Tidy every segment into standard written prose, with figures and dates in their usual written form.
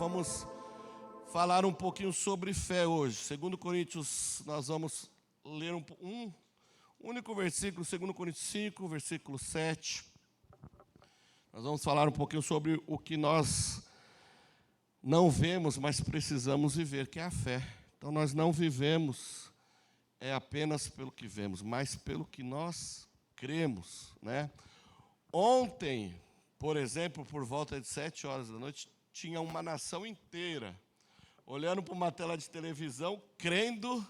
vamos falar um pouquinho sobre fé hoje. 2 Coríntios, nós vamos ler um único versículo, 2 Coríntios 5, versículo 7. Nós vamos falar um pouquinho sobre o que nós não vemos, mas precisamos viver, que é a fé. Então, nós não vivemos apenas pelo que vemos, mas pelo que nós cremos, né? Ontem, por exemplo, por volta de 7 horas da noite, tinha uma nação inteira olhando para uma tela de televisão, crendo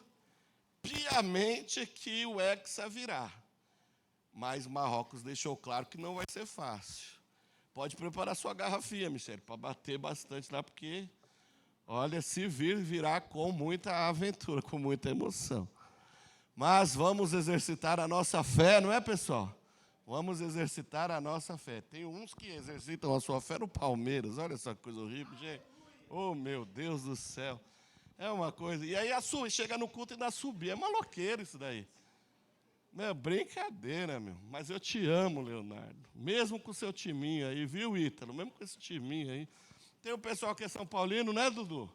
piamente que o Hexa virá. Mas Marrocos deixou claro que não vai ser fácil. Pode preparar sua garrafinha, Michele, para bater bastante lá, porque, olha, se virá com muita aventura, com muita emoção. Mas vamos exercitar a nossa fé, não é, pessoal? Vamos exercitar a nossa fé. Tem uns que exercitam a sua fé no Palmeiras. Olha essa coisa horrível, gente. Oh, meu Deus do céu. É uma coisa. E aí chega no culto e ainda subir. É maloqueiro isso daí. Meu, brincadeira, meu. Mas eu te amo, Leonardo. Mesmo com o seu timinho aí, viu, Ítalo? Mesmo com esse timinho aí. Tem o pessoal que é São Paulino, né, Dudu?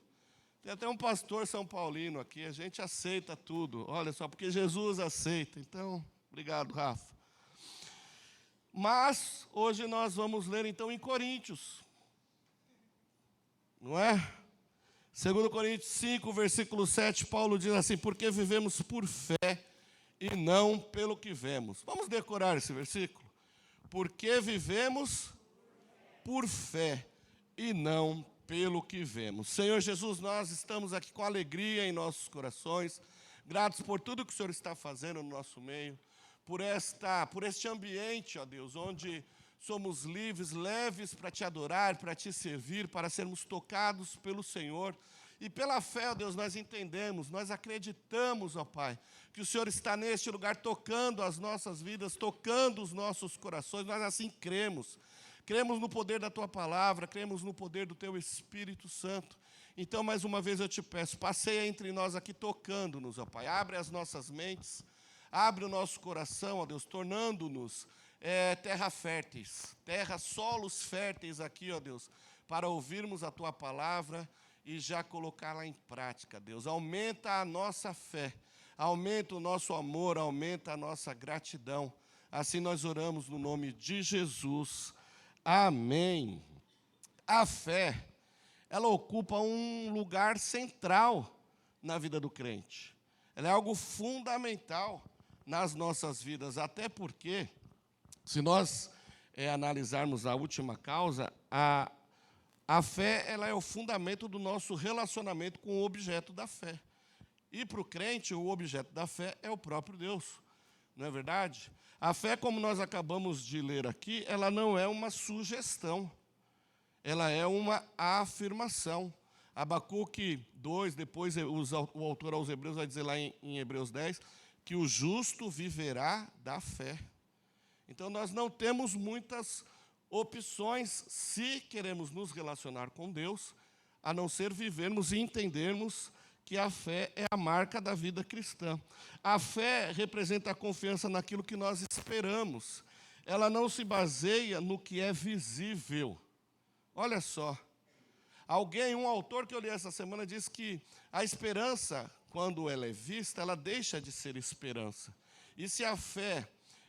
Tem até um pastor São Paulino aqui. A gente aceita tudo. Olha só, porque Jesus aceita. Então, obrigado, Rafa. Mas hoje nós vamos ler então em Coríntios, não é? 2 Coríntios 5, versículo 7, Paulo diz assim: porque vivemos por fé e não pelo que vemos. Vamos decorar esse versículo? Porque vivemos por fé e não pelo que vemos. Senhor Jesus, nós estamos aqui com alegria em nossos corações, gratos por tudo que o Senhor está fazendo no nosso meio, por este ambiente, ó Deus, onde somos livres, leves para te adorar, para te servir, para sermos tocados pelo Senhor. E pela fé, ó Deus, nós entendemos, nós acreditamos, ó Pai, que o Senhor está neste lugar tocando as nossas vidas, tocando os nossos corações. Nós assim cremos. Cremos no poder da Tua palavra, cremos no poder do Teu Espírito Santo. Então, mais uma vez eu te peço, passeia entre nós aqui tocando-nos, ó Pai. Abre as nossas mentes. Abre o nosso coração, ó Deus, tornando-nos terra férteis, solos férteis aqui, ó Deus, para ouvirmos a Tua palavra e já colocá-la em prática, Deus. Aumenta a nossa fé, aumenta o nosso amor, aumenta a nossa gratidão. Assim nós oramos no nome de Jesus. Amém. A fé, ela ocupa um lugar central na vida do crente. Ela é algo fundamental nas nossas vidas, até porque, se nós analisarmos a última causa, a fé ela é o fundamento do nosso relacionamento com o objeto da fé. E para o crente, o objeto da fé é o próprio Deus, não é verdade? A fé, como nós acabamos de ler aqui, ela não é uma sugestão, ela é uma afirmação. Abacuque 2, depois o autor aos Hebreus vai dizer lá em Hebreus 10, que o justo viverá da fé. Então, nós não temos muitas opções, se queremos nos relacionar com Deus, a não ser vivermos e entendermos que a fé é a marca da vida cristã. A fé representa a confiança naquilo que nós esperamos. Ela não se baseia no que é visível. Olha só. Um autor que eu li essa semana, disse que a esperança, quando ela é vista, ela deixa de ser esperança. E se a fé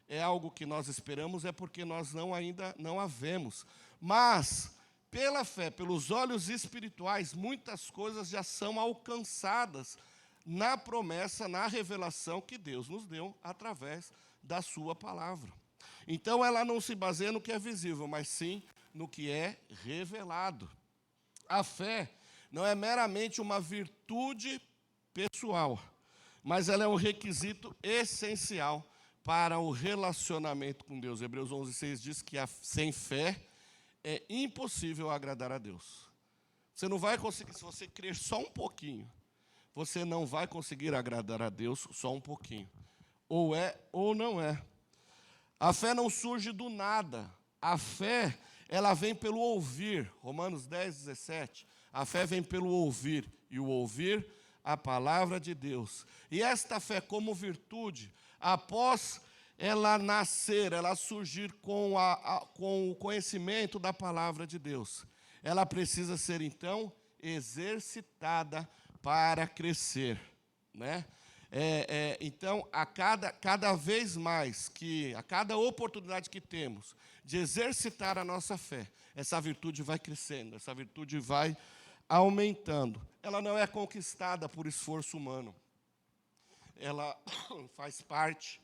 é algo que nós esperamos, é porque nós ainda não a vemos. Mas, pela fé, pelos olhos espirituais, muitas coisas já são alcançadas na promessa, na revelação que Deus nos deu através da sua palavra. Então, ela não se baseia no que é visível, mas sim no que é revelado. A fé não é meramente uma virtude pessoal, mas ela é um requisito essencial para o relacionamento com Deus. Hebreus 11:6 diz que sem fé é impossível agradar a Deus. Você não vai conseguir, se você crer só um pouquinho, você não vai conseguir agradar a Deus só um pouquinho. Ou é ou não é. A fé não surge do nada. A fé, ela vem pelo ouvir. Romanos 10:17. A fé vem pelo ouvir, e o ouvir a palavra de Deus. E esta fé como virtude, após ela nascer, ela surgir com o conhecimento da palavra de Deus, ela precisa ser, então, exercitada para crescer, né? Então, cada vez mais, a cada oportunidade que temos de exercitar a nossa fé, essa virtude vai crescendo, essa virtude vai aumentando. Ela não é conquistada por esforço humano. Ela faz parte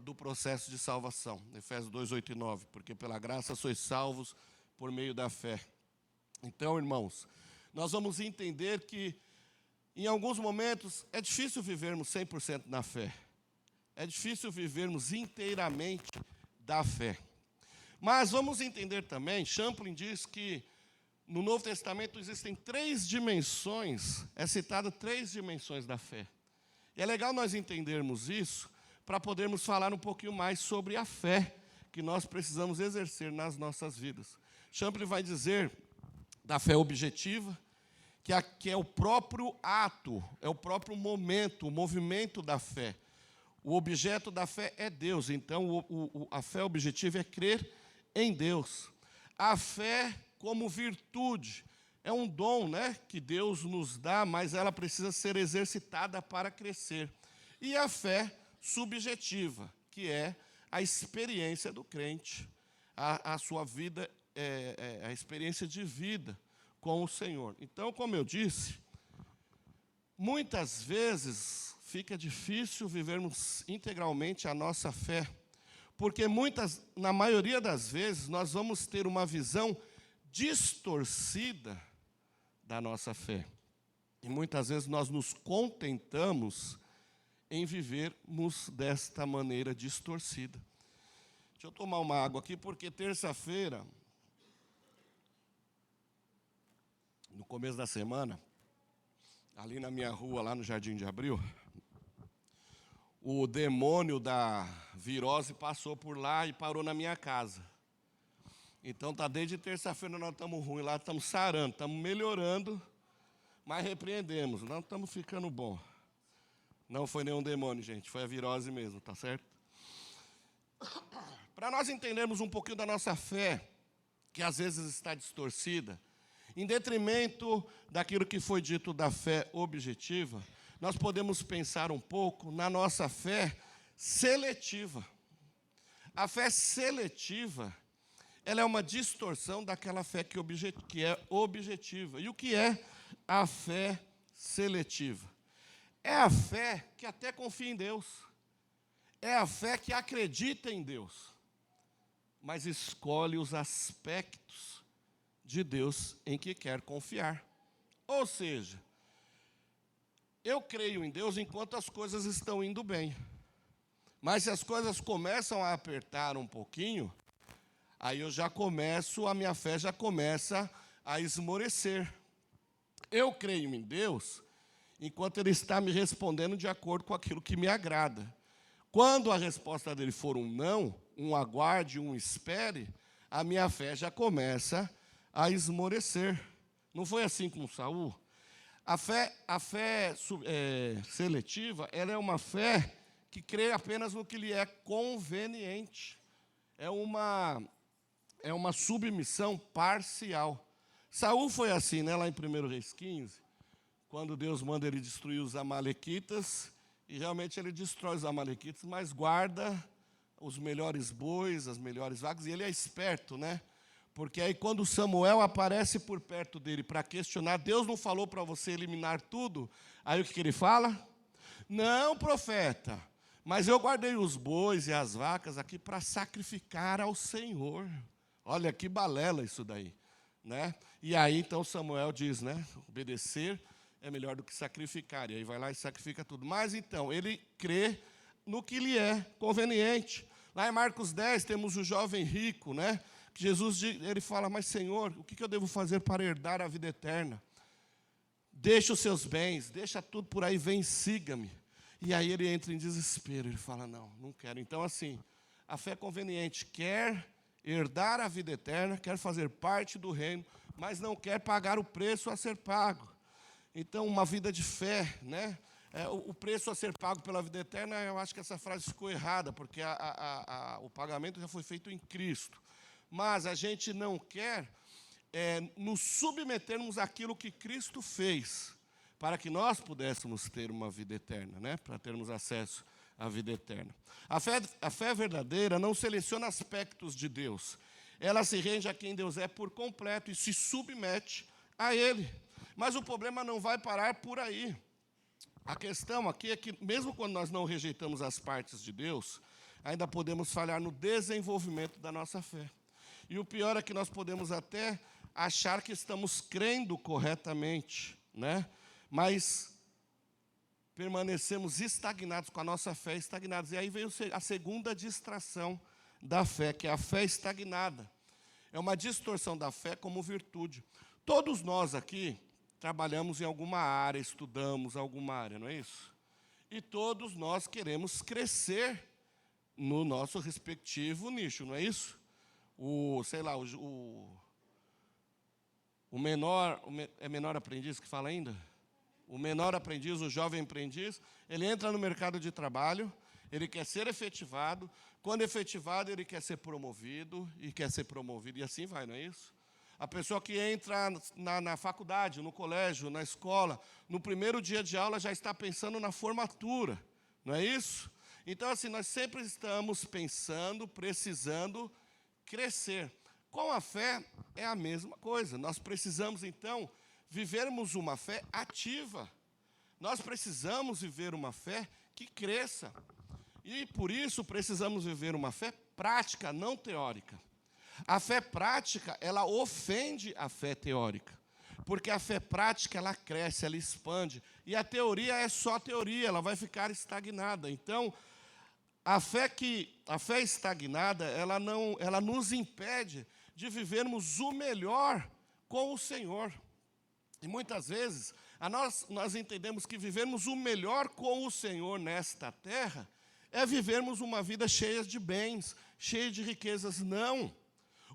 do processo de salvação. Efésios 2, 8 e 9. Porque pela graça sois salvos por meio da fé. Então, irmãos, nós vamos entender que, em alguns momentos, é difícil vivermos 100% na fé. É difícil vivermos inteiramente da fé. Mas vamos entender também, Champlin diz que no Novo Testamento existem 3 dimensões, é citado 3 dimensões da fé. E é legal nós entendermos isso para podermos falar um pouquinho mais sobre a fé que nós precisamos exercer nas nossas vidas. Champlin vai dizer da fé objetiva, que é o próprio ato, é o próprio momento, o movimento da fé. O objeto da fé é Deus, então a fé objetiva é crer em Deus. A fé como virtude é um dom, né, que Deus nos dá, mas ela precisa ser exercitada para crescer. E a fé subjetiva, que é a experiência do crente, a sua vida, a experiência de vida com o Senhor. Então, como eu disse, muitas vezes fica difícil vivermos integralmente a nossa fé, porque na maioria das vezes, nós vamos ter uma visão distorcida da nossa fé. E muitas vezes nós nos contentamos em vivermos desta maneira distorcida. Deixa eu tomar uma água aqui, porque terça-feira, no começo da semana, ali na minha rua, lá no Jardim de Abril, o demônio da virose passou por lá e parou na minha casa. Então, desde terça-feira nós estamos ruins lá, estamos sarando, estamos melhorando, mas repreendemos, não estamos ficando bom. Não foi nenhum demônio, gente, foi a virose mesmo, tá certo? Para nós entendermos um pouquinho da nossa fé, que às vezes está distorcida, em detrimento daquilo que foi dito da fé objetiva, nós podemos pensar um pouco na nossa fé seletiva. A fé seletiva, ela é uma distorção daquela fé que é objetiva. E o que é a fé seletiva? É a fé que até confia em Deus. É a fé que acredita em Deus, mas escolhe os aspectos de Deus em que quer confiar. Ou seja, eu creio em Deus enquanto as coisas estão indo bem. Mas se as coisas começam a apertar um pouquinho, aí a minha fé já começa a esmorecer. Eu creio em Deus enquanto Ele está me respondendo de acordo com aquilo que me agrada. Quando a resposta dele for um não, um aguarde, um espere, a minha fé já começa a esmorecer. Não foi assim com Saul? A fé seletiva, ela é uma fé que crê apenas no que lhe é conveniente. É uma submissão parcial. Saul foi assim, né, lá em 1 Reis 15, quando Deus manda ele destruir os amalequitas, e realmente ele destrói os amalequitas, mas guarda os melhores bois, as melhores vacas, e ele é esperto, né? Porque aí quando Samuel aparece por perto dele para questionar, Deus não falou para você eliminar tudo? Aí o que ele fala? Não, profeta, mas eu guardei os bois e as vacas aqui para sacrificar ao Senhor. Olha que balela isso daí, né? E aí então Samuel diz, né? Obedecer é melhor do que sacrificar. E aí vai lá e sacrifica tudo. Mas então, ele crê no que lhe é conveniente. Lá em Marcos 10 temos o jovem rico, né? Que Jesus ele fala, mas Senhor, o que eu devo fazer para herdar a vida eterna? Deixa os seus bens, deixa tudo por aí, vem, siga-me. E aí ele entra em desespero, ele fala, não quero. Então assim, a fé conveniente quer herdar a vida eterna, quer fazer parte do reino, mas não quer pagar o preço a ser pago. Então, uma vida de fé, né? O preço a ser pago pela vida eterna, eu acho que essa frase ficou errada, porque o pagamento já foi feito em Cristo. Mas a gente não quer nos submetermos àquilo que Cristo fez, para que nós pudéssemos ter uma vida eterna, né? Para termos acesso à vida eterna. A fé verdadeira não seleciona aspectos de Deus. Ela se rende a quem Deus é por completo e se submete a Ele. Mas o problema não vai parar por aí. A questão aqui é que, mesmo quando nós não rejeitamos as partes de Deus, ainda podemos falhar no desenvolvimento da nossa fé. E o pior é que nós podemos até achar que estamos crendo corretamente, né? Mas permanecemos estagnados, com a nossa fé estagnados. E aí veio a segunda distração da fé, que é a fé estagnada. É uma distorção da fé como virtude. Todos nós aqui trabalhamos em alguma área, estudamos alguma área, não é isso? E todos nós queremos crescer no nosso respectivo nicho, não é isso? É menor aprendiz que fala ainda? O menor aprendiz, o jovem aprendiz, ele entra no mercado de trabalho, ele quer ser efetivado, quando efetivado ele quer ser promovido, e assim vai, não é isso? A pessoa que entra na faculdade, no colégio, na escola, no primeiro dia de aula já está pensando na formatura, não é isso? Então, assim, nós sempre estamos pensando, precisando crescer. Com a fé é a mesma coisa. Nós precisamos, então, vivermos uma fé ativa. Nós precisamos viver uma fé que cresça. E, por isso, precisamos viver uma fé prática, não teórica. A fé prática, ela ofende a fé teórica. Porque a fé prática, ela cresce, ela expande. E a teoria é só teoria, ela vai ficar estagnada. Então, a fé estagnada, ela nos impede de vivermos o melhor com o Senhor. E muitas vezes, nós entendemos que vivermos o melhor com o Senhor nesta terra é vivermos uma vida cheia de bens, cheia de riquezas. Não.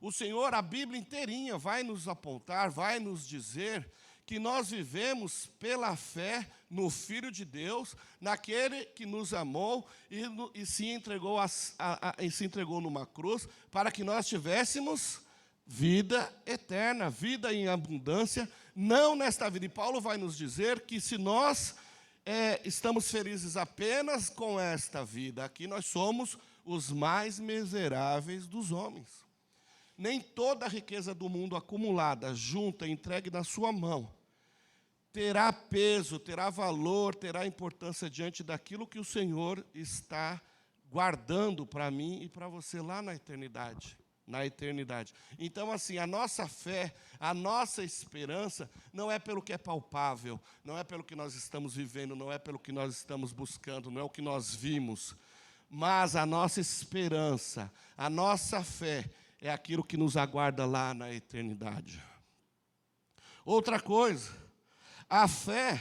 O Senhor, a Bíblia inteirinha, vai nos apontar, vai nos dizer que nós vivemos pela fé no Filho de Deus, naquele que nos amou e se entregou numa cruz para que nós tivéssemos vida eterna, vida em abundância, não nesta vida. E Paulo vai nos dizer que se nós estamos felizes apenas com esta vida, aqui nós somos os mais miseráveis dos homens. Nem toda a riqueza do mundo acumulada, junta, entregue na sua mão, terá peso, terá valor, terá importância diante daquilo que o Senhor está guardando para mim e para você lá na eternidade. Então, assim, a nossa fé, a nossa esperança não é pelo que é palpável, não é pelo que nós estamos vivendo, não é pelo que nós estamos buscando, não é o que nós vimos, mas a nossa esperança, a nossa fé é aquilo que nos aguarda lá na eternidade. Outra coisa, a fé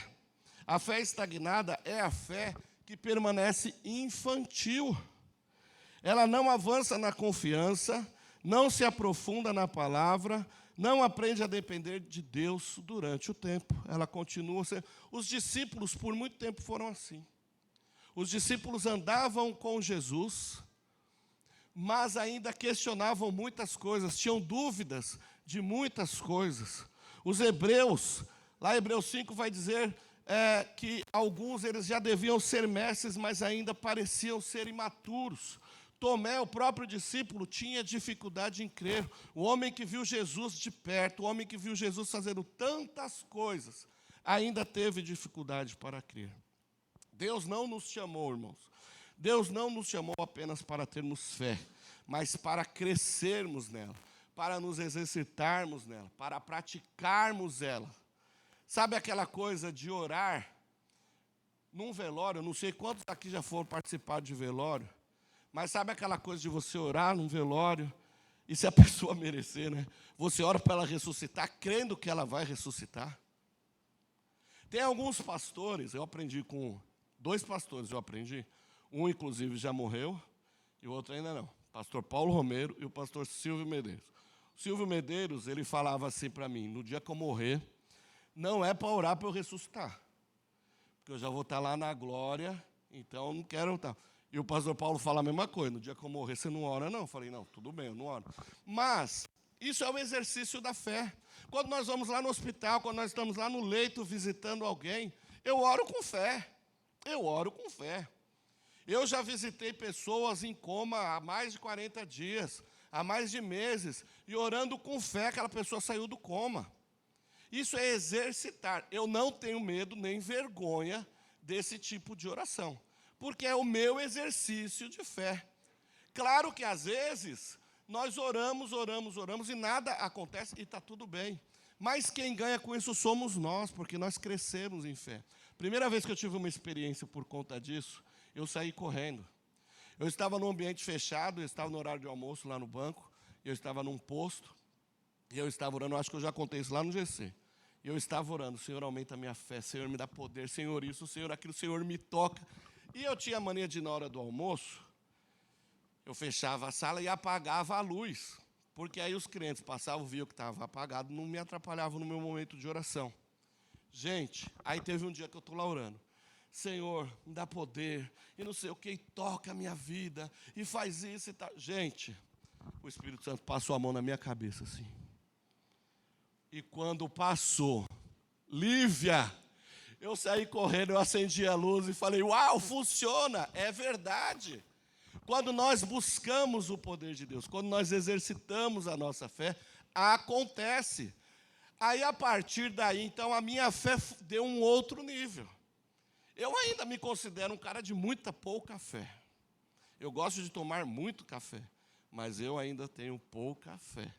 estagnada é a fé que permanece infantil. Ela não avança na confiança, não se aprofunda na palavra, não aprende a depender de Deus durante o tempo. Ela continua sendo. Os discípulos, por muito tempo, foram assim. Os discípulos andavam com Jesus, mas ainda questionavam muitas coisas, tinham dúvidas de muitas coisas. Os hebreus, lá em Hebreus 5 vai dizer que alguns eles já deviam ser mestres, mas ainda pareciam ser imaturos. Tomé, o próprio discípulo, tinha dificuldade em crer. O homem que viu Jesus de perto, o homem que viu Jesus fazendo tantas coisas, ainda teve dificuldade para crer. Deus não nos chamou, irmãos. Deus não nos chamou apenas para termos fé, mas para crescermos nela, para nos exercitarmos nela, para praticarmos ela. Sabe aquela coisa de orar num velório? Não sei quantos aqui já foram participar de velório, mas sabe aquela coisa de você orar num velório, e se a pessoa merecer, né? Você ora para ela ressuscitar, crendo que ela vai ressuscitar. Tem alguns pastores, eu aprendi com 2 pastores, um inclusive já morreu, e o outro ainda não. Pastor Paulo Romero e o pastor Silvio Medeiros. O Silvio Medeiros, ele falava assim para mim: no dia que eu morrer, não é para orar para eu ressuscitar, porque eu já vou estar lá na glória, então eu não quero estar. E o pastor Paulo fala a mesma coisa: no dia que eu morrer, você não ora não? Eu falei: não, tudo bem, eu não oro. Mas Isso é o exercício da fé. Quando nós vamos lá no hospital, quando nós estamos lá no leito visitando alguém, eu oro com fé. Eu oro com fé. Eu já visitei pessoas em coma há mais de 40 dias, há mais de meses, e orando com fé, aquela pessoa saiu do coma. Isso é exercitar. Eu não tenho medo nem vergonha desse tipo de oração, porque é o meu exercício de fé. Claro que às vezes nós oramos e nada acontece e está tudo bem. Mas quem ganha com isso somos nós, porque nós crescemos em fé. Primeira vez que eu tive uma experiência por conta disso, eu saí correndo. Eu estava num ambiente fechado, eu estava no horário de almoço lá no banco, eu estava num posto, e eu estava orando, eu acho que eu já contei isso lá no GC. E eu estava orando, Senhor, aumenta a minha fé, Senhor, me dá poder, Senhor, isso, Senhor, aquilo, Senhor, me toca. E eu tinha a mania de, na hora do almoço, eu fechava a sala e apagava a luz, porque aí os crentes passavam, viam que estava apagado, não me atrapalhavam no meu momento de oração. Gente, aí teve um dia que eu estou lá orando. Senhor, me dá poder, e não sei o que, e toca a minha vida, e faz isso e tal. Gente, o Espírito Santo passou a mão na minha cabeça assim. E quando passou, Lívia, eu saí correndo, eu acendi a luz e falei, uau, funciona, é verdade. Quando nós buscamos o poder de Deus, quando nós exercitamos a nossa fé, acontece. Aí, a partir daí, então, a minha fé deu um outro nível. Eu ainda me considero um cara de muita pouca fé. Eu gosto de tomar muito café, mas eu ainda tenho pouca fé.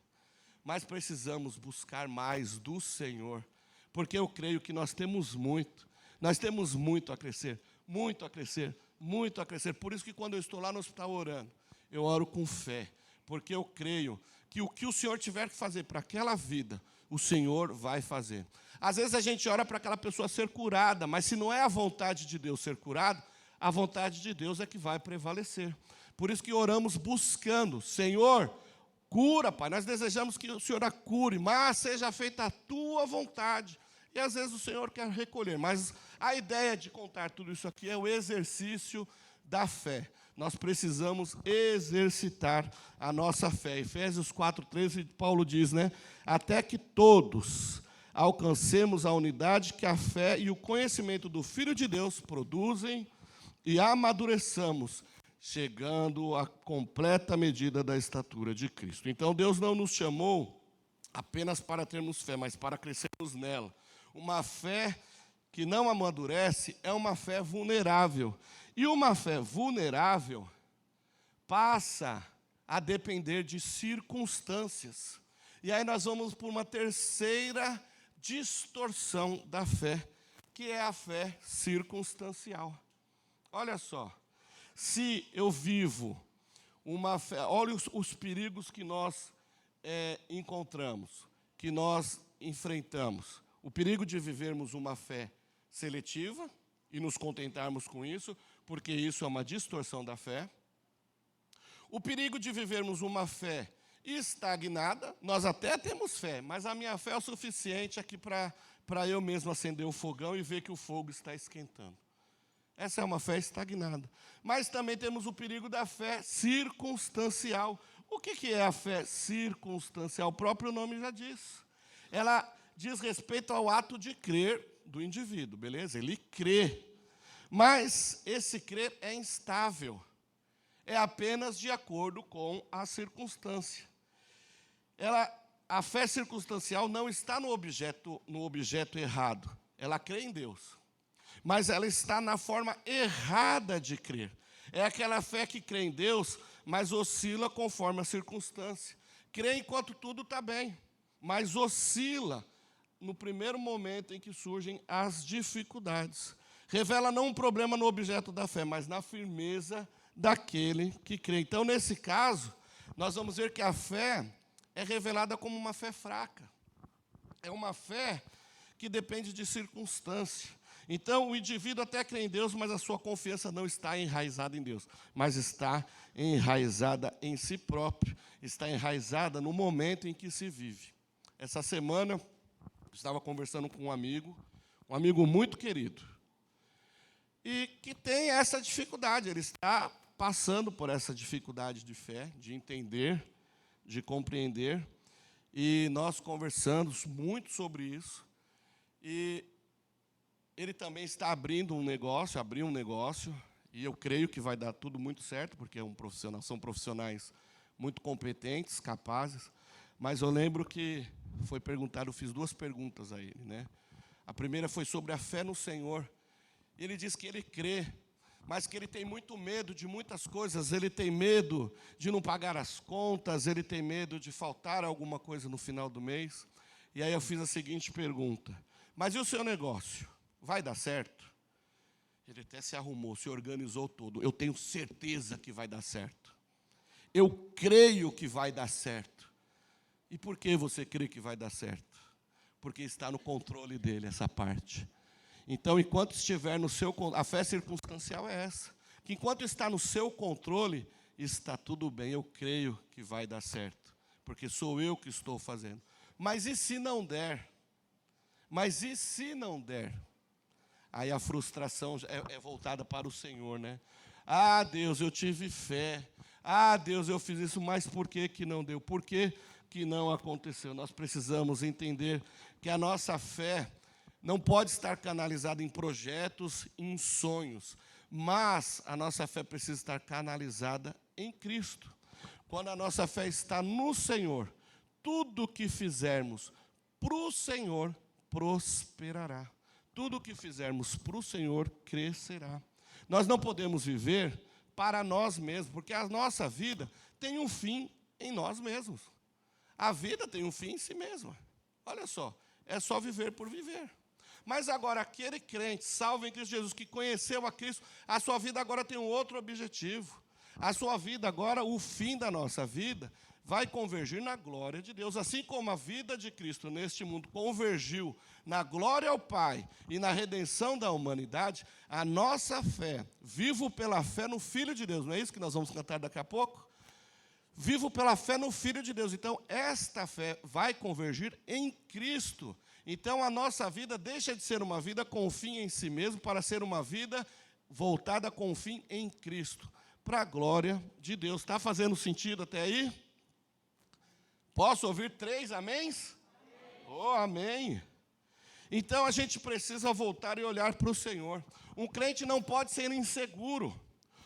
Mas precisamos buscar mais do Senhor, porque eu creio que nós temos muito a crescer, muito a crescer, muito a crescer. Por isso que quando eu estou lá no hospital orando, eu oro com fé, porque eu creio que o que o Senhor tiver que fazer para aquela vida, o Senhor vai fazer. Às vezes a gente ora para aquela pessoa ser curada, mas se não é a vontade de Deus ser curado, a vontade de Deus é que vai prevalecer. Por isso que oramos buscando, Senhor, cura, Pai. Nós desejamos que o Senhor a cure, mas seja feita a tua vontade. E às vezes o Senhor quer recolher, mas a ideia de contar tudo isso aqui é o exercício da fé. Nós precisamos exercitar a nossa fé. Efésios 4:13, Paulo diz, né? Até que todos alcancemos a unidade que a fé e o conhecimento do Filho de Deus produzem e amadureçamos, chegando à completa medida da estatura de Cristo. Então, Deus não nos chamou apenas para termos fé, mas para crescermos nela. Uma fé que não amadurece é uma fé vulnerável. E uma fé vulnerável passa a depender de circunstâncias. E aí nós vamos por uma terceira distorção da fé, que é a fé circunstancial. Olha só, se eu vivo uma fé, olha os perigos que nós encontramos, que nós enfrentamos. O perigo de vivermos uma fé seletiva e nos contentarmos com isso, porque isso é uma distorção da fé. O perigo de vivermos uma fé estagnada, nós até temos fé, mas a minha fé é o suficiente aqui para eu mesmo acender o fogão e ver que o fogo está esquentando. Essa é uma fé estagnada. Mas também temos o perigo da fé circunstancial. O que é a fé circunstancial? O próprio nome já diz. Ela diz respeito ao ato de crer do indivíduo, beleza? Ele crê. Mas esse crer é instável. É apenas de acordo com a circunstância. A fé circunstancial não está no objeto errado. Ela crê em Deus. Mas ela está na forma errada de crer. É aquela fé que crê em Deus, mas oscila conforme a circunstância. Crê enquanto tudo está bem, mas oscila no primeiro momento em que surgem as dificuldades. Revela não um problema no objeto da fé, mas na firmeza daquele que crê. Então, nesse caso, nós vamos ver que a fé é revelada como uma fé fraca. É uma fé que depende de circunstância. Então, o indivíduo até crê em Deus, mas a sua confiança não está enraizada em Deus, mas está enraizada em si próprio, está enraizada no momento em que se vive. Essa semana, eu estava conversando com um amigo muito querido, e que tem essa dificuldade, ele está passando por essa dificuldade de fé, de entender, de compreender, E nós conversamos muito sobre isso. E ele também está abriu um negócio, e eu creio que vai dar tudo muito certo, porque são profissionais muito competentes, capazes. Mas eu lembro que foi perguntado, eu fiz 2 perguntas a ele, né? A primeira foi sobre a fé no Senhor. Ele disse que ele crê, mas que ele tem muito medo de muitas coisas. Ele tem medo de não pagar as contas, ele tem medo de faltar alguma coisa no final do mês. E aí eu fiz a seguinte pergunta: mas e o seu negócio? Vai dar certo? Ele até se arrumou, se organizou todo. Eu tenho certeza que vai dar certo. Eu creio que vai dar certo. E por que você crê que vai dar certo? Porque está no controle dele essa parte. Então, enquanto estiver no seu controle, a fé circunstancial é essa, que enquanto está no seu controle, está tudo bem, eu creio que vai dar certo, porque sou eu que estou fazendo. Mas e se não der? Mas e se não der? Aí a frustração é voltada para o Senhor, né? Ah, Deus, eu tive fé. Ah, Deus, eu fiz isso, mas por que que não deu? Por que que não aconteceu? Nós precisamos entender que a nossa fé não pode estar canalizada em projetos, em sonhos, mas a nossa fé precisa estar canalizada em Cristo. Quando a nossa fé está no Senhor, tudo que fizermos para o Senhor prosperará. Tudo que fizermos para o Senhor crescerá. Nós não podemos viver para nós mesmos, porque a nossa vida tem um fim em nós mesmos. A vida tem um fim em si mesma. Olha só, é só viver por viver. Mas agora, aquele crente, salvo em Cristo Jesus, que conheceu a Cristo, a sua vida agora tem um outro objetivo. A sua vida agora, o fim da nossa vida, vai convergir na glória de Deus. Assim como a vida de Cristo neste mundo convergiu na glória ao Pai e na redenção da humanidade, a nossa fé, vivo pela fé no Filho de Deus, não é isso que nós vamos cantar daqui a pouco? Vivo pela fé no Filho de Deus. Então, esta fé vai convergir em Cristo. Então, a nossa vida deixa de ser uma vida com fim em si mesmo para ser uma vida voltada com fim em Cristo, para a glória de Deus. Está fazendo sentido até aí? Posso ouvir 3 améns? Oh, amém. Então, a gente precisa voltar e olhar para o Senhor. Um crente não pode ser inseguro.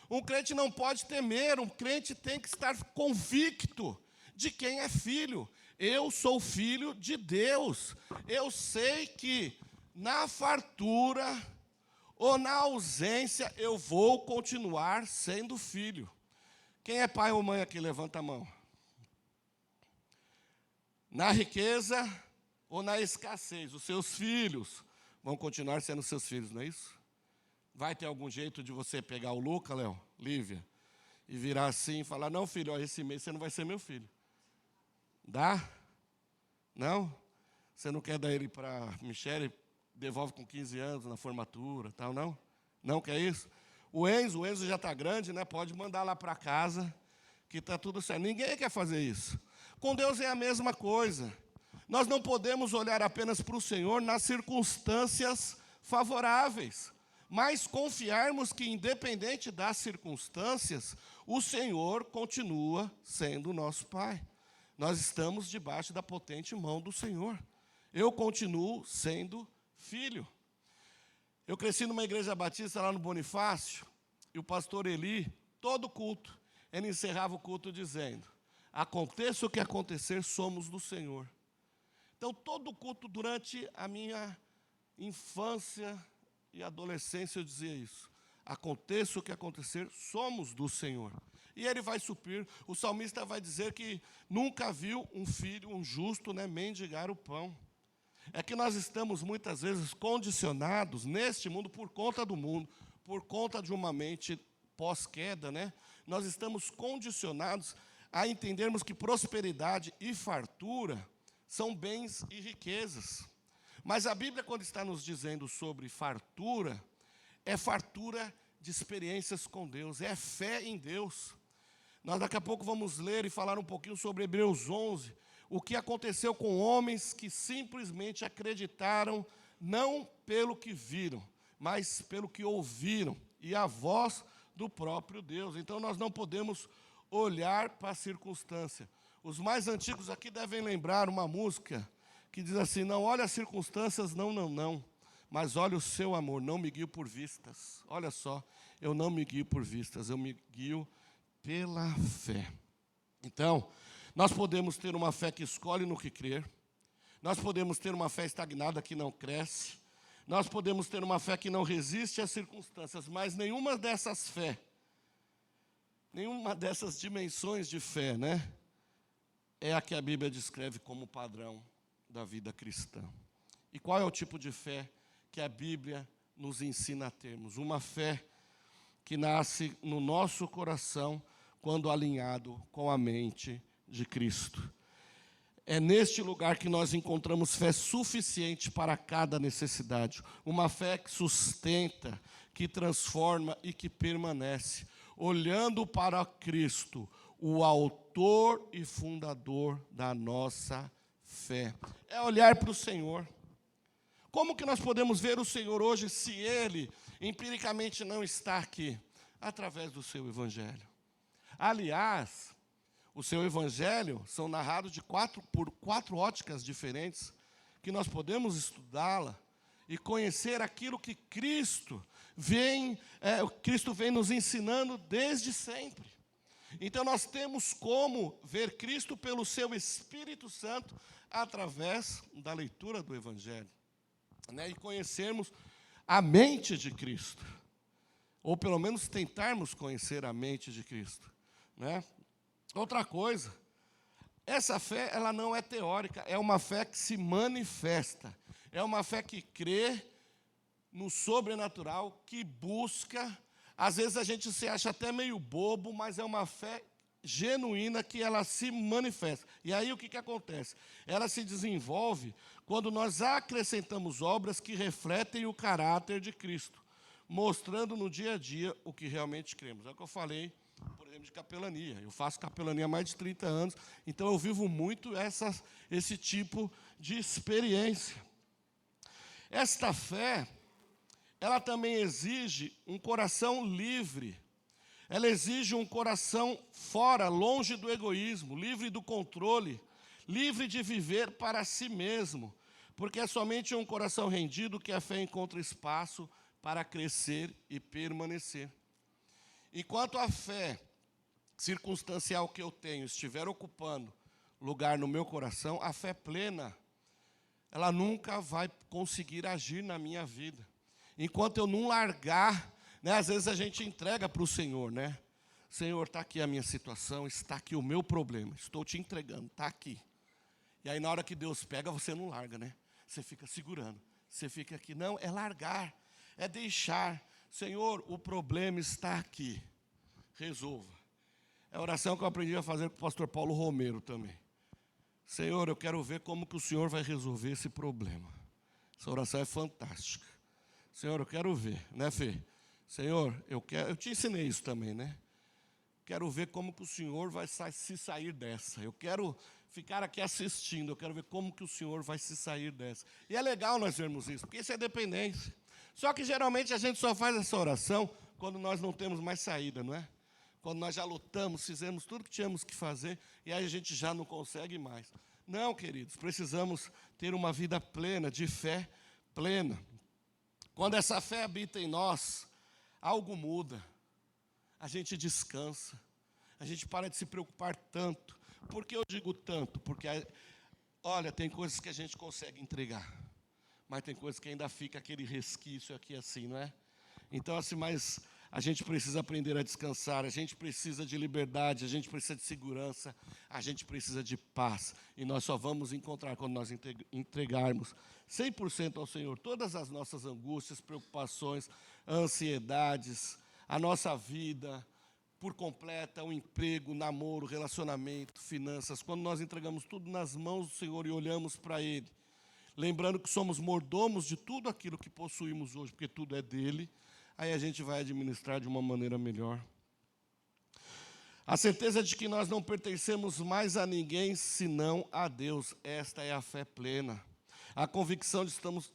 Um crente não pode temer, um crente tem que estar convicto de quem é filho. Eu sou filho de Deus. Eu sei que na fartura ou na ausência eu vou continuar sendo filho. Quem é pai ou mãe aqui? Levanta a mão. Na riqueza ou na escassez, os seus filhos vão continuar sendo seus filhos, não é isso? Vai ter algum jeito de você pegar o Luca, Léo, Lívia, e virar assim e falar: não, filho, ó, esse mês você não vai ser meu filho. Dá? Não? Você não quer dar ele para Michele, devolve com 15 anos na formatura, tal, não? Não quer isso? O Enzo já está grande, né? Pode mandar lá para casa, que está tudo certo. Ninguém quer fazer isso. Com Deus é a mesma coisa. Nós não podemos olhar apenas para o Senhor nas circunstâncias favoráveis, mas confiarmos que, independente das circunstâncias, o Senhor continua sendo o nosso Pai. Nós estamos debaixo da potente mão do Senhor. Eu continuo sendo filho. Eu cresci numa igreja batista lá no Bonifácio, e o pastor Eli, todo culto, ele encerrava o culto dizendo: aconteça o que acontecer, somos do Senhor. Então, todo culto durante a minha infância e adolescência eu dizia isso: aconteça o que acontecer, somos do Senhor. E Ele vai suprir. O salmista vai dizer que nunca viu um filho, um justo, né, mendigar o pão. É que nós estamos muitas vezes condicionados neste mundo por conta do mundo, por conta de uma mente pós-queda, né? Nós estamos condicionados a entendermos que prosperidade e fartura são bens e riquezas. Mas a Bíblia, quando está nos dizendo sobre fartura, é fartura de experiências com Deus, é fé em Deus. Nós daqui a pouco vamos ler e falar um pouquinho sobre Hebreus 11, o que aconteceu com homens que simplesmente acreditaram, não pelo que viram, mas pelo que ouviram, e a voz do próprio Deus. Então nós não podemos olhar para a circunstância. Os mais antigos aqui devem lembrar uma música que diz assim: não olhe as circunstâncias, não, mas olhe o seu amor, não me guio por vistas. Olha só, eu não me guio por vistas, eu me guio pela fé. Então, nós podemos ter uma fé que escolhe no que crer, nós podemos ter uma fé estagnada que não cresce, nós podemos ter uma fé que não resiste às circunstâncias, mas nenhuma dessas dimensões de fé, né, é a que a Bíblia descreve como padrão da vida cristã. E qual é o tipo de fé que a Bíblia nos ensina a termos? Uma fé que nasce no nosso coração quando alinhado com a mente de Cristo. É neste lugar que nós encontramos fé suficiente para cada necessidade. Uma fé que sustenta, que transforma e que permanece, olhando para Cristo, o autor e fundador da nossa fé. É olhar para o Senhor. Como que nós podemos ver o Senhor hoje se Ele empiricamente não está aqui? Através do seu Evangelho. Aliás, o seu Evangelho são narrados por quatro óticas diferentes, que nós podemos estudá-la e conhecer aquilo que Cristo vem nos ensinando desde sempre. Então nós temos como ver Cristo pelo seu Espírito Santo através da leitura do Evangelho, né? E conhecermos a mente de Cristo, ou pelo menos tentarmos conhecer a mente de Cristo, né? Outra coisa, essa fé ela não é teórica, é uma fé que se manifesta, é uma fé que crê no sobrenatural, que busca. Às vezes a gente se acha até meio bobo, mas é uma fé genuína que ela se manifesta. E aí o que acontece? Ela se desenvolve quando nós acrescentamos obras que refletem o caráter de Cristo, mostrando no dia a dia o que realmente cremos. É o que eu falei, por exemplo, de capelania. Eu faço capelania há mais de 30 anos, então eu vivo muito esse tipo de experiência. Esta fé, ela também exige um coração livre. Ela exige um coração fora, longe do egoísmo, livre do controle, livre de viver para si mesmo, porque é somente um coração rendido que a fé encontra espaço para crescer e permanecer. Enquanto a fé circunstancial que eu tenho estiver ocupando lugar no meu coração, a fé plena, ela nunca vai conseguir agir na minha vida. Enquanto eu não largar, né, às vezes a gente entrega para o Senhor, né? Senhor, está aqui a minha situação, está aqui o meu problema, estou te entregando, está aqui. E aí na hora que Deus pega, você não larga, né? Você fica segurando, você fica aqui. Não, é largar, é deixar. Senhor, o problema está aqui, resolva. É a oração que eu aprendi a fazer com o pastor Paulo Romero também. Senhor, eu quero ver como que o Senhor vai resolver esse problema. Essa oração é fantástica. Senhor, eu quero ver, né, Fê? Senhor, eu te ensinei isso também, né? Quero ver como que o Senhor vai se sair dessa. Eu quero ficar aqui assistindo, eu quero ver como que o Senhor vai se sair dessa. E é legal nós vermos isso, porque isso é dependência. Só que geralmente a gente só faz essa oração quando nós não temos mais saída, não é? Quando nós já lutamos, fizemos tudo que tínhamos que fazer, e aí a gente já não consegue mais. Não, queridos, precisamos ter uma vida plena, de fé plena. Quando essa fé habita em nós, algo muda. A gente descansa, a gente para de se preocupar tanto. Por que eu digo tanto? Porque, olha, tem coisas que a gente consegue entregar, mas tem coisas que ainda fica aquele resquício aqui assim, não é? Então, assim, mas a gente precisa aprender a descansar, a gente precisa de liberdade, a gente precisa de segurança, a gente precisa de paz. E nós só vamos encontrar quando nós entregarmos 100% ao Senhor todas as nossas angústias, preocupações, ansiedades, a nossa vida por completa, o emprego, namoro, relacionamento, finanças. Quando nós entregamos tudo nas mãos do Senhor e olhamos para Ele, lembrando que somos mordomos de tudo aquilo que possuímos hoje, porque tudo é dele, aí a gente vai administrar de uma maneira melhor. A certeza de que nós não pertencemos mais a ninguém senão a Deus. Esta é a fé plena. A convicção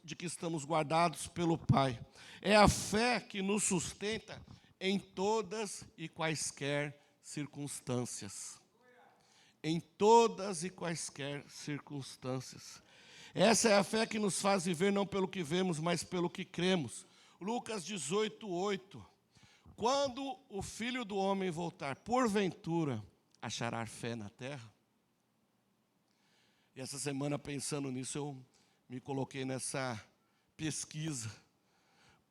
de que estamos guardados pelo Pai. É a fé que nos sustenta em todas e quaisquer circunstâncias. em todas e quaisquer circunstâncias. Essa é a fé que nos faz viver não pelo que vemos, mas pelo que cremos. Lucas 18:8. Quando o Filho do Homem voltar, porventura, achará fé na terra? E essa semana, pensando nisso, eu me coloquei nessa pesquisa.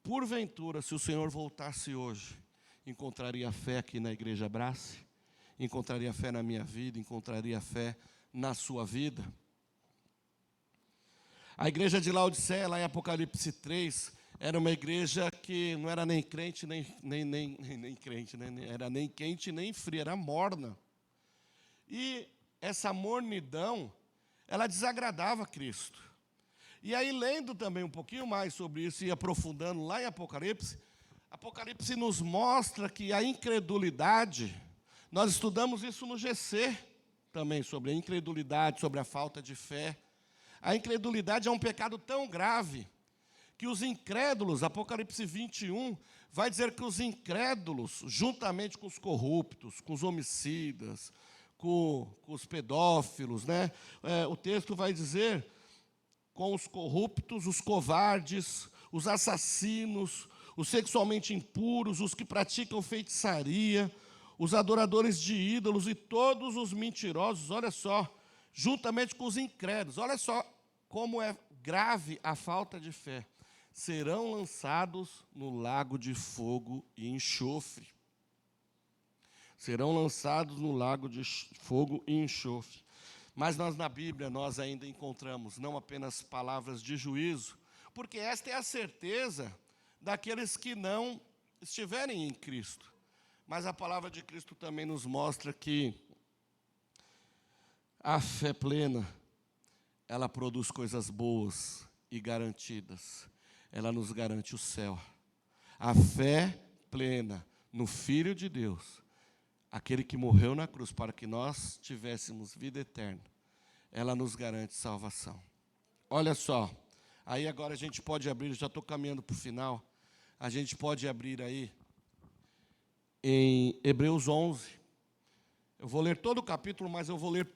Porventura, se o Senhor voltasse hoje, encontraria fé aqui na Igreja Abrace? Encontraria fé na minha vida? Encontraria fé na sua vida? A igreja de Laodiceia, lá em Apocalipse 3, era uma igreja que não era nem crente, nem crente, era nem quente, nem fria, era morna. E essa mornidão, ela desagradava Cristo. E aí, lendo também um pouquinho mais sobre isso e aprofundando lá em Apocalipse, Apocalipse nos mostra que a incredulidade, nós estudamos isso no GC também, sobre a incredulidade, sobre a falta de fé. A incredulidade é um pecado tão grave que os incrédulos, Apocalipse 21, vai dizer que os incrédulos, juntamente com os corruptos, com os homicidas, com os pedófilos, né? O texto vai dizer, com os corruptos, os covardes, os assassinos, os sexualmente impuros, os que praticam feitiçaria, os adoradores de ídolos e todos os mentirosos, olha só, juntamente com os incrédulos, olha só como é grave a falta de fé, serão lançados no lago de fogo e enxofre. Serão lançados no lago de fogo e enxofre. Mas nós na Bíblia, nós ainda encontramos não apenas palavras de juízo, porque esta é a certeza daqueles que não estiverem em Cristo. Mas a palavra de Cristo também nos mostra que a fé plena, ela produz coisas boas e garantidas. Ela nos garante o céu. A fé plena no Filho de Deus, aquele que morreu na cruz para que nós tivéssemos vida eterna, ela nos garante salvação. Olha só, aí agora a gente pode abrir, já estou caminhando para o final, a gente pode abrir aí em Hebreus 11. Eu vou ler todo o capítulo, mas eu vou ler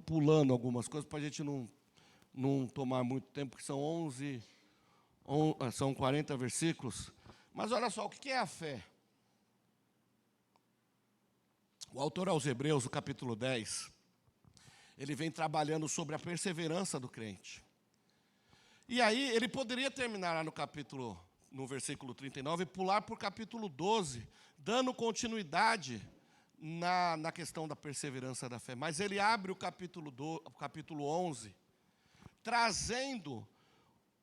pulando algumas coisas para a gente não tomar muito tempo, porque são 40 versículos. Mas olha só, o que é a fé? O autor aos Hebreus, no capítulo 10, ele vem trabalhando sobre a perseverança do crente. E aí, ele poderia terminar lá no versículo 39, e pular para o capítulo 12, dando continuidade na questão da perseverança da fé. Mas ele abre o capítulo 11, trazendo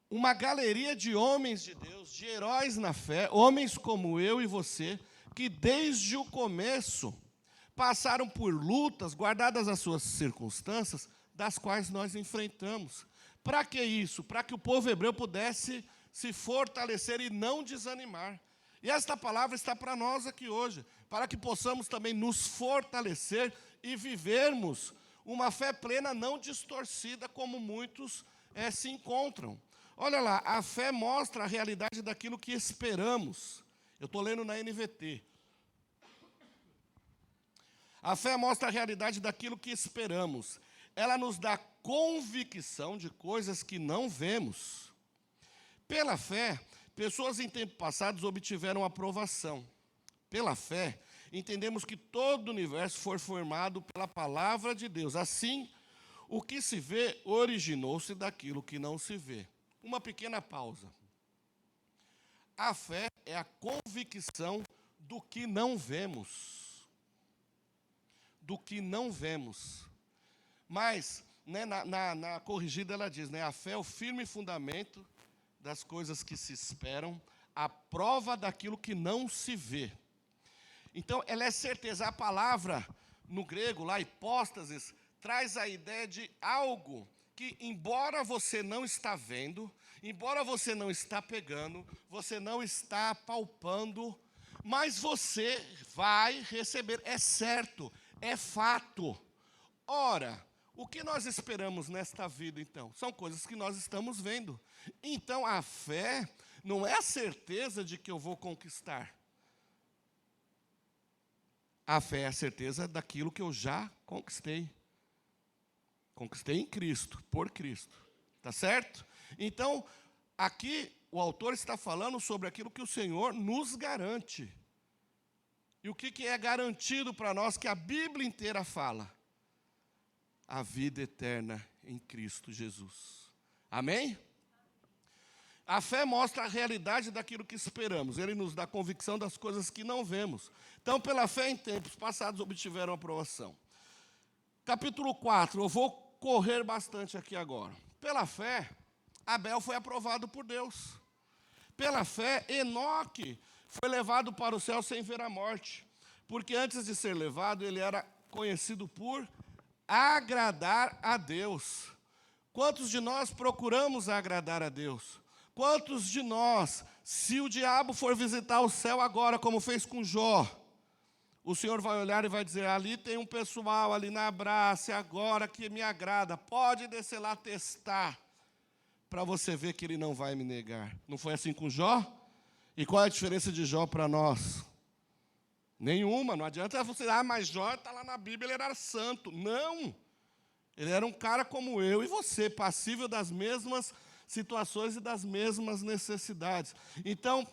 uma galeria de homens de Deus, de heróis na fé, homens como eu e você, que desde o começo passaram por lutas, guardadas as suas circunstâncias, das quais nós enfrentamos. Para que isso? Para que o povo hebreu pudesse se fortalecer e não desanimar. E esta palavra está para nós aqui hoje, para que possamos também nos fortalecer e vivermos uma fé plena, não distorcida, como muitos se encontram. Olha lá, a fé mostra a realidade daquilo que esperamos. Eu estou lendo na NVT. A fé mostra a realidade daquilo que esperamos. Ela nos dá convicção de coisas que não vemos. Pela fé, pessoas em tempos passados obtiveram aprovação. Pela fé, entendemos que todo o universo foi formado pela palavra de Deus. Assim, o que se vê originou-se daquilo que não se vê. Uma pequena pausa. A fé é a convicção do que não vemos. Do que não vemos. Mas, né, na corrigida ela diz, né, a fé é o firme fundamento das coisas que se esperam, a prova daquilo que não se vê. Então, ela é certeza. A palavra, no grego, lá, hipóstasis, traz a ideia de algo que, embora você não está vendo, embora você não está pegando, você não está palpando, mas você vai receber, é certo, é fato. Ora, o que nós esperamos nesta vida, então? São coisas que nós estamos vendo. Então, a fé não é a certeza de que eu vou conquistar. A fé é a certeza daquilo que eu já conquistei. Conquistei em Cristo, por Cristo. Tá certo? Então, aqui o autor está falando sobre aquilo que o Senhor nos garante. E o que é garantido para nós, que a Bíblia inteira fala? A vida eterna em Cristo Jesus. Amém? A fé mostra a realidade daquilo que esperamos. Ele nos dá convicção das coisas que não vemos. Então, pela fé em tempos passados obtiveram aprovação. Capítulo 4, eu vou correr bastante aqui agora. Pela fé, Abel foi aprovado por Deus. Pela fé, Enoque foi levado para o céu sem ver a morte. Porque antes de ser levado, ele era conhecido por agradar a Deus. Quantos de nós procuramos agradar a Deus? Quantos de nós, se o diabo for visitar o céu agora, como fez com Jó, o Senhor vai olhar e vai dizer, ali tem um pessoal ali na Abrace agora que me agrada, pode descer lá testar, para você ver que ele não vai me negar. Não foi assim com Jó? E qual é a diferença de Jó para nós? Nenhuma, não adianta você, mas Jó está lá na Bíblia, ele era santo. Não, ele era um cara como eu e você, passível das mesmas situações e das mesmas necessidades. Então,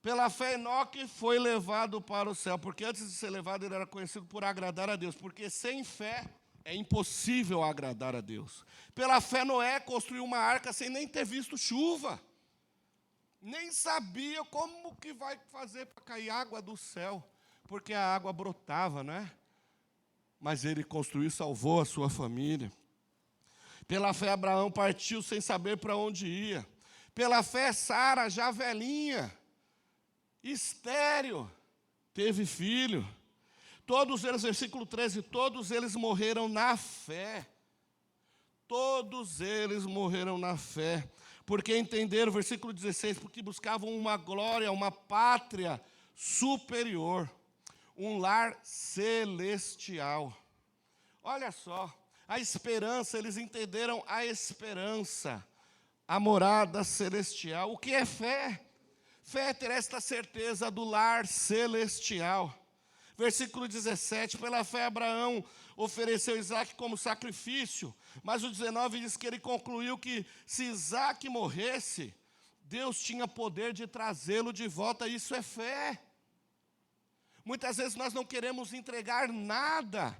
pela fé, Enoque foi levado para o céu, porque antes de ser levado, ele era conhecido por agradar a Deus, porque sem fé é impossível agradar a Deus. Pela fé, Noé construiu uma arca sem nem ter visto chuva, nem sabia como que vai fazer para cair água do céu, porque a água brotava, né? Mas ele construiu e salvou a sua família. Pela fé, Abraão partiu sem saber para onde ia. Pela fé, Sara, já velhinha, estéril, teve filho. Todos eles, versículo 13, todos eles morreram na fé. Todos eles morreram na fé. Porque entenderam, versículo 16, porque buscavam uma glória, uma pátria superior, um lar celestial. Olha só. A esperança, eles entenderam a esperança, a morada celestial. O que é fé? Fé é ter esta certeza do lar celestial. Versículo 17, pela fé Abraão ofereceu Isaque como sacrifício, mas o 19 diz que ele concluiu que se Isaque morresse, Deus tinha poder de trazê-lo de volta, isso é fé. Muitas vezes nós não queremos entregar nada,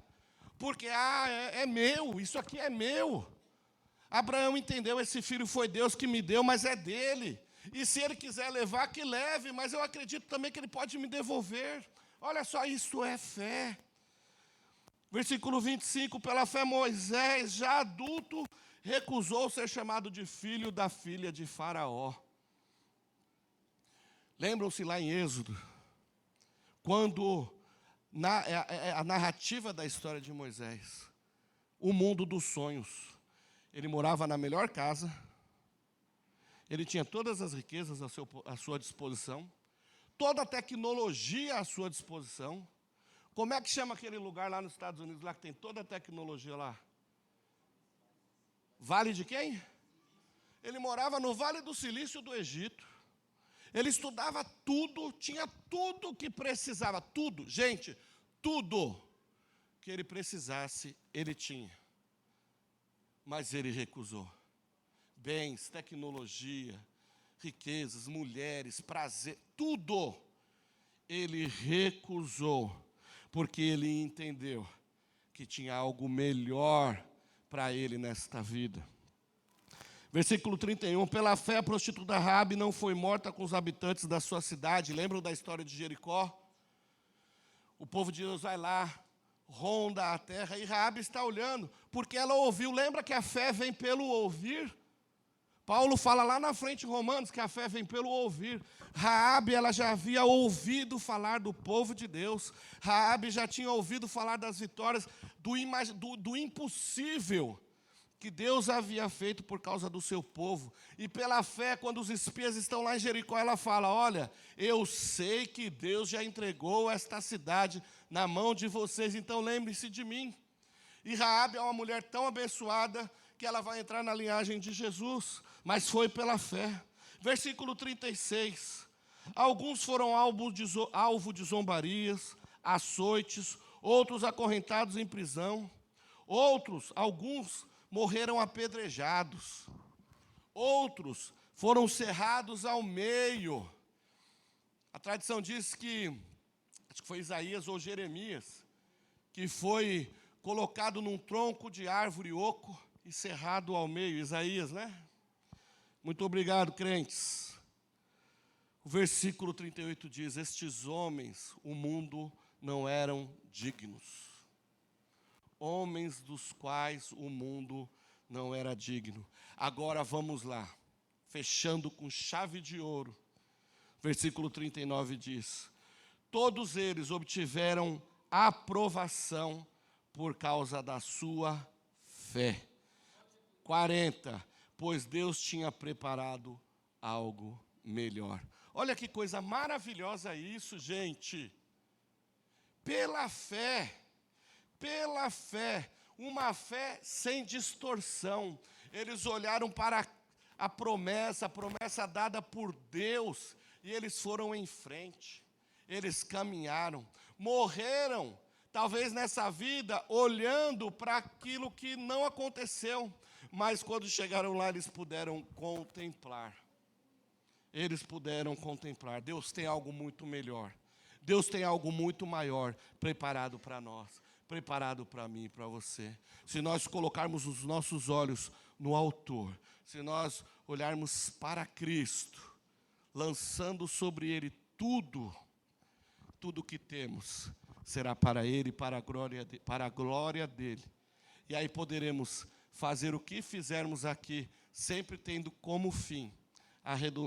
porque, é meu, isso aqui é meu. Abraão entendeu, esse filho foi Deus que me deu, mas é dele. E se ele quiser levar, que leve, mas eu acredito também que ele pode me devolver. Olha só, isso é fé. Versículo 25, pela fé Moisés, já adulto, recusou ser chamado de filho da filha de Faraó. Lembram-se lá em Êxodo, quando a narrativa da história de Moisés, o mundo dos sonhos. Ele morava na melhor casa, ele tinha todas as riquezas à sua disposição, toda a tecnologia à sua disposição. Como é que chama aquele lugar lá nos Estados Unidos, lá que tem toda a tecnologia lá? Vale de quem? Ele morava no Vale do Silício do Egito. Ele estudava tudo, tinha tudo o que precisava, tudo, gente, tudo que ele precisasse, ele tinha. Mas ele recusou. Bens, tecnologia, riquezas, mulheres, prazer, tudo. Ele recusou, porque ele entendeu que tinha algo melhor para ele nesta vida. Versículo 31, pela fé a prostituta Raabe não foi morta com os habitantes da sua cidade. Lembram da história de Jericó? O povo de Deus vai lá, ronda a terra, e Raabe está olhando, porque ela ouviu. Lembra que a fé vem pelo ouvir? Paulo fala lá na frente em Romanos que a fé vem pelo ouvir. Raabe, ela já havia ouvido falar do povo de Deus. Raabe já tinha ouvido falar das vitórias, do impossível que Deus havia feito por causa do seu povo. E pela fé, quando os espias estão lá em Jericó, ela fala, olha, eu sei que Deus já entregou esta cidade na mão de vocês, então lembre-se de mim. E Raabe é uma mulher tão abençoada que ela vai entrar na linhagem de Jesus, mas foi pela fé. Versículo 36, alguns foram alvo de zombarias, açoites, outros acorrentados em prisão. Alguns morreram apedrejados. Outros foram cerrados ao meio. A tradição diz que, acho que foi Isaías ou Jeremias, que foi colocado num tronco de árvore oco e cerrado ao meio. Isaías, né? Muito obrigado, crentes. O versículo 38 diz: estes homens, o mundo não eram dignos. Homens dos quais o mundo não era digno. Agora vamos lá, fechando com chave de ouro. Versículo 39 diz: todos eles obtiveram aprovação por causa da sua fé. 40, pois Deus tinha preparado algo melhor. Olha que coisa maravilhosa isso, gente. Pela fé, uma fé sem distorção. Eles olharam para a promessa dada por Deus, e eles foram em frente. Eles caminharam, morreram, talvez nessa vida, olhando para aquilo que não aconteceu, mas quando chegaram lá, eles puderam contemplar. Deus tem algo muito melhor. Deus tem algo muito maior preparado para nós, preparado para mim e para você. Se nós colocarmos os nossos olhos no Autor, se nós olharmos para Cristo, lançando sobre Ele tudo que temos, será para Ele, para a glória dEle. E aí poderemos fazer o que fizermos aqui, sempre tendo como fim,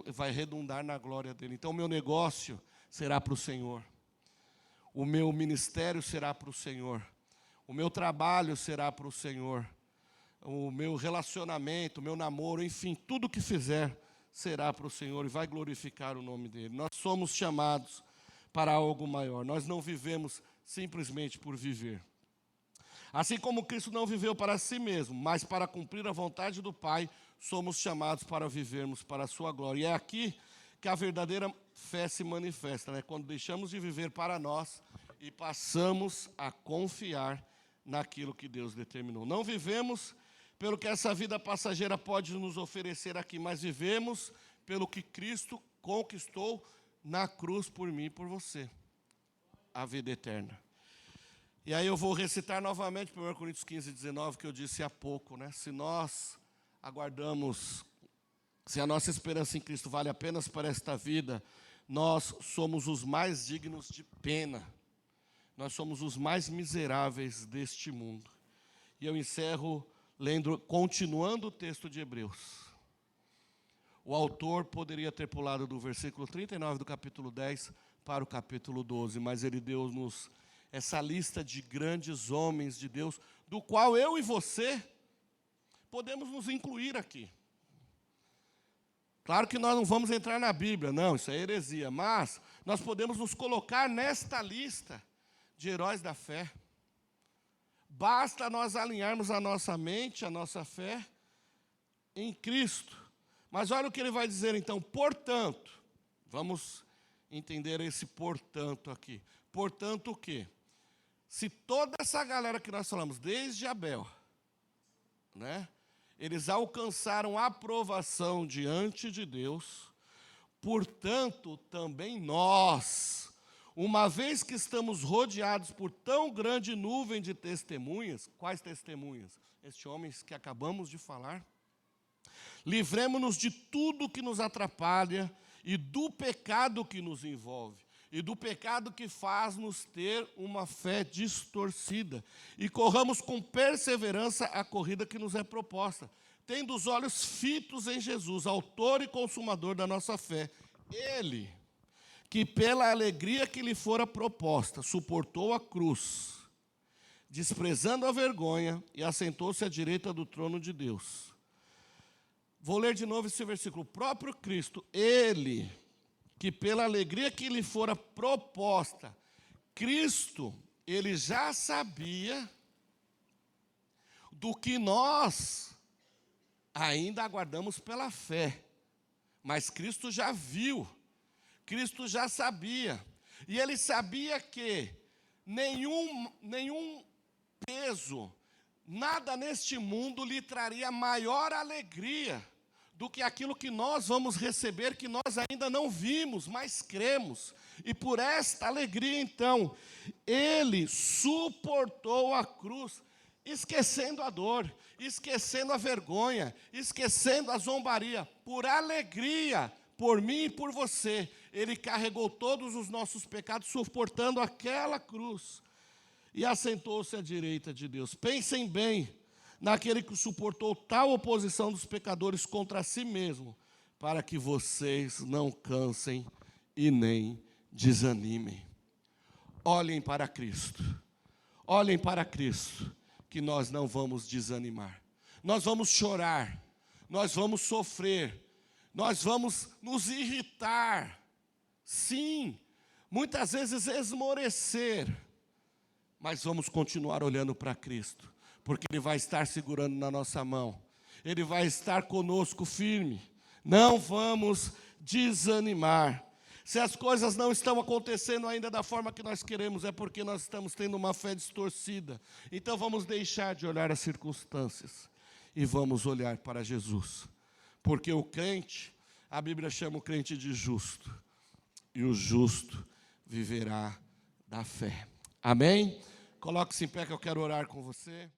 vai redundar na glória dEle. Então o meu negócio será para o Senhor. O meu ministério será para o Senhor. O meu trabalho será para o Senhor. O meu relacionamento, o meu namoro, enfim, tudo que fizer será para o Senhor e vai glorificar o nome dEle. Nós somos chamados para algo maior. Nós não vivemos simplesmente por viver. Assim como Cristo não viveu para si mesmo, mas para cumprir a vontade do Pai, somos chamados para vivermos para a sua glória. E é aqui que a verdadeira fé se manifesta, né? Quando deixamos de viver para nós e passamos a confiar naquilo que Deus determinou. Não vivemos pelo que essa vida passageira pode nos oferecer aqui, mas vivemos pelo que Cristo conquistou na cruz por mim e por você, a vida eterna. E aí eu vou recitar novamente 1 Coríntios 15, 19, que eu disse há pouco, né? Se nós aguardamos, se a nossa esperança em Cristo vale apenas para esta vida, nós somos os mais dignos de pena. Nós somos os mais miseráveis deste mundo. E eu encerro continuando o texto de Hebreus. O autor poderia ter pulado do versículo 39 do capítulo 10 para o capítulo 12, mas ele deu-nos essa lista de grandes homens de Deus, do qual eu e você podemos nos incluir aqui. Claro que nós não vamos entrar na Bíblia, não, isso é heresia, mas nós podemos nos colocar nesta lista de heróis da fé. Basta nós alinharmos a nossa mente, a nossa fé em Cristo. Mas olha o que ele vai dizer então, portanto, vamos entender esse portanto aqui. Portanto o quê? Se toda essa galera que nós falamos, desde Abel, né, eles alcançaram aprovação diante de Deus, portanto também nós, uma vez que estamos rodeados por tão grande nuvem de testemunhas, quais testemunhas? Estes homens que acabamos de falar. Livremo-nos de tudo que nos atrapalha e do pecado que nos envolve, e do pecado que faz-nos ter uma fé distorcida, e corramos com perseverança a corrida que nos é proposta, tendo os olhos fitos em Jesus, autor e consumador da nossa fé. Ele, que pela alegria que lhe fora proposta, suportou a cruz, desprezando a vergonha, e assentou-se à direita do trono de Deus. Vou ler de novo esse versículo. O próprio Cristo, ele, que pela alegria que lhe fora proposta, Cristo, ele já sabia do que nós ainda aguardamos pela fé. Mas Cristo já viu, Cristo já sabia. E ele sabia que nenhum peso, nada neste mundo lhe traria maior alegria do que aquilo que nós vamos receber, que nós ainda não vimos, mas cremos. E por esta alegria, então, ele suportou a cruz, esquecendo a dor, esquecendo a vergonha, esquecendo a zombaria, por alegria, por mim e por você. Ele carregou todos os nossos pecados, suportando aquela cruz, e assentou-se à direita de Deus. Pensem bem naquele que suportou tal oposição dos pecadores contra si mesmo, para que vocês não cansem e nem desanimem. Olhem para Cristo, olhem para Cristo, que nós não vamos desanimar. Nós vamos chorar, nós vamos sofrer, nós vamos nos irritar, sim, muitas vezes esmorecer, mas vamos continuar olhando para Cristo, porque Ele vai estar segurando na nossa mão, Ele vai estar conosco firme. Não vamos desanimar. Se as coisas não estão acontecendo ainda da forma que nós queremos, é porque nós estamos tendo uma fé distorcida. Então vamos deixar de olhar as circunstâncias e vamos olhar para Jesus. Porque o crente, a Bíblia chama o crente de justo, e o justo viverá da fé. Amém? Coloque-se em pé que eu quero orar com você.